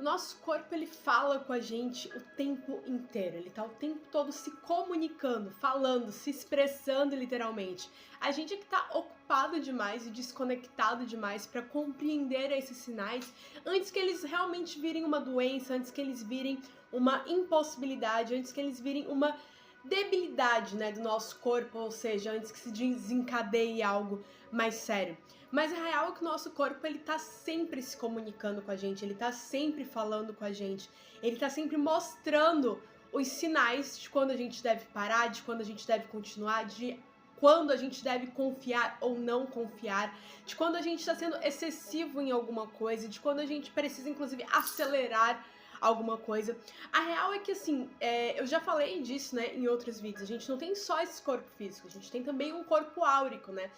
O nosso corpo, ele fala com a gente o tempo inteiro, ele tá o tempo todo se comunicando, falando, se expressando literalmente. A gente é que tá ocupado demais e desconectado demais para compreender esses sinais antes que eles realmente virem uma doença, antes que eles virem uma impossibilidade, antes que eles virem uma debilidade, né, do nosso corpo, ou seja, antes que se desencadeie algo mais sério. Mas a real é que o nosso corpo, ele tá sempre se comunicando com a gente, ele tá sempre falando com a gente, ele tá sempre mostrando os sinais de quando a gente deve parar, de quando a gente deve continuar, de quando a gente deve confiar ou não confiar, de quando a gente está sendo excessivo em alguma coisa, de quando a gente precisa, inclusive, acelerar alguma coisa. A real é que, assim, eu já falei disso, né, em outros vídeos, a gente não tem só esse corpo físico, a gente tem também um corpo áurico, né,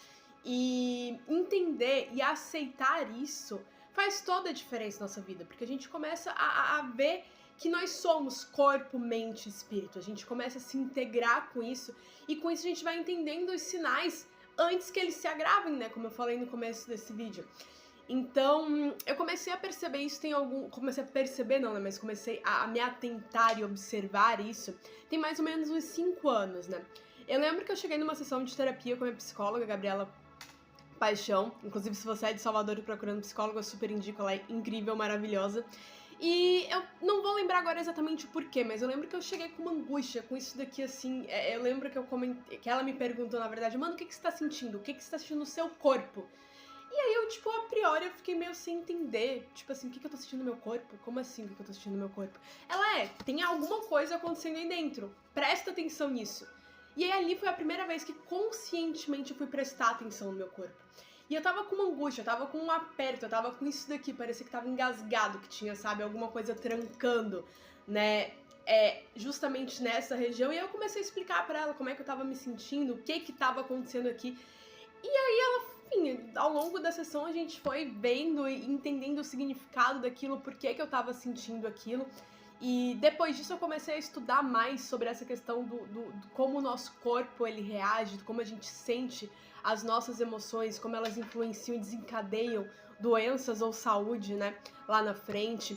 e entender e aceitar isso faz toda a diferença na nossa vida, porque a gente começa a ver que nós somos corpo, mente e espírito, a gente começa a se integrar com isso, e com isso a gente vai entendendo os sinais antes que eles se agravem, né, como eu falei no começo desse vídeo. Então, eu comecei a perceber isso, comecei a perceber não, né, mas comecei a me atentar e observar isso, tem mais ou menos uns 5 anos, né. Eu lembro que eu cheguei numa sessão de terapia com a minha psicóloga, Gabriela Paixão, inclusive se você é de Salvador e procurando psicóloga, eu super indico, ela é incrível, maravilhosa. E eu não vou lembrar agora exatamente o porquê, mas eu lembro que eu cheguei com uma angústia, com isso daqui assim, eu lembro que que ela me perguntou, na verdade, mano, o que você tá sentindo? O que você tá sentindo no seu corpo? E aí eu, tipo, a priori eu fiquei meio sem entender, tipo assim, o que eu tô sentindo no meu corpo? Como assim, o que eu tô sentindo no meu corpo? Ela tem alguma coisa acontecendo aí dentro, presta atenção nisso. E aí ali foi a primeira vez que conscientemente eu fui prestar atenção no meu corpo. E eu tava com uma angústia, eu tava com um aperto, eu tava com isso daqui, parecia que tava engasgado, que tinha, sabe, alguma coisa trancando, né, justamente nessa região. E aí eu comecei a explicar pra ela como é que eu tava me sentindo, o que tava acontecendo aqui. E aí ela, enfim, ao longo da sessão a gente foi vendo e entendendo o significado daquilo, por que eu tava sentindo aquilo. E depois disso eu comecei a estudar mais sobre essa questão do como o nosso corpo ele reage, de como a gente sente as nossas emoções, como elas influenciam e desencadeiam doenças ou saúde, né, lá na frente.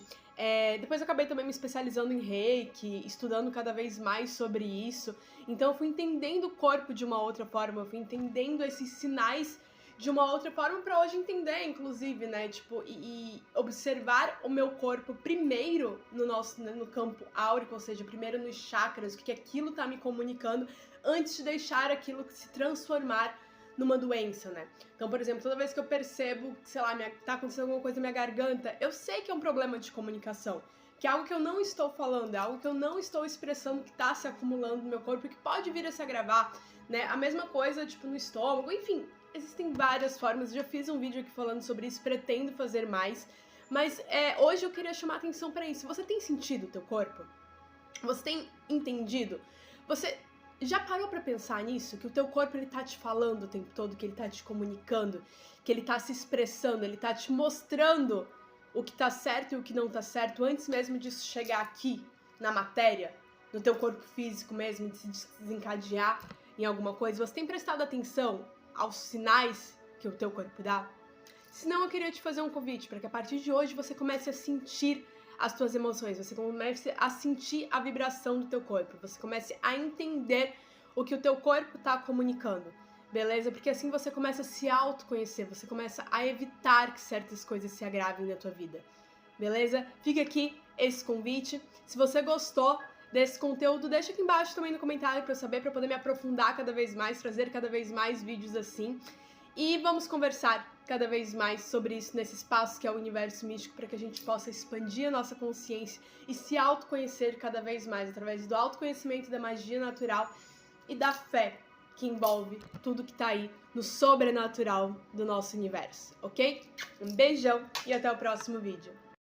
Depois eu acabei também me especializando em Reiki, estudando cada vez mais sobre isso. Então eu fui entendendo o corpo de uma outra forma, eu fui entendendo esses sinais de uma outra forma para hoje entender, inclusive, né, tipo, e observar o meu corpo primeiro no campo áurico, ou seja, primeiro nos chakras, o que aquilo tá me comunicando, antes de deixar aquilo se transformar numa doença, né. Então, por exemplo, toda vez que eu percebo que, sei lá, tá acontecendo alguma coisa na minha garganta, eu sei que é um problema de comunicação, que é algo que eu não estou falando, é algo que eu não estou expressando, que tá se acumulando no meu corpo e que pode vir a se agravar, né. A mesma coisa, tipo, no estômago, enfim, existem várias formas, eu já fiz um vídeo aqui falando sobre isso, pretendo fazer mais, mas hoje eu queria chamar atenção para isso. Você tem sentido o teu corpo? Você tem entendido? Você já parou pra pensar nisso? Que o teu corpo, ele tá te falando o tempo todo, que ele tá te comunicando, que ele tá se expressando, ele tá te mostrando o que tá certo e o que não tá certo, antes mesmo disso chegar aqui, na matéria, no teu corpo físico mesmo, de se desencadear em alguma coisa? Você tem prestado atenção aos sinais que o teu corpo dá? Senão eu queria te fazer um convite para que a partir de hoje você comece a sentir as tuas emoções, você comece a sentir a vibração do teu corpo, você comece a entender o que o teu corpo tá comunicando, beleza? Porque assim você começa a se autoconhecer, você começa a evitar que certas coisas se agravem na tua vida, beleza? Fica aqui esse convite. Se você gostou desse conteúdo, deixa aqui embaixo também no comentário pra eu saber, pra eu poder me aprofundar cada vez mais, trazer cada vez mais vídeos assim. E vamos conversar cada vez mais sobre isso nesse espaço que é o universo místico, para que a gente possa expandir a nossa consciência e se autoconhecer cada vez mais, através do autoconhecimento, da magia natural e da fé que envolve tudo que tá aí no sobrenatural do nosso universo, ok? Um beijão e até o próximo vídeo.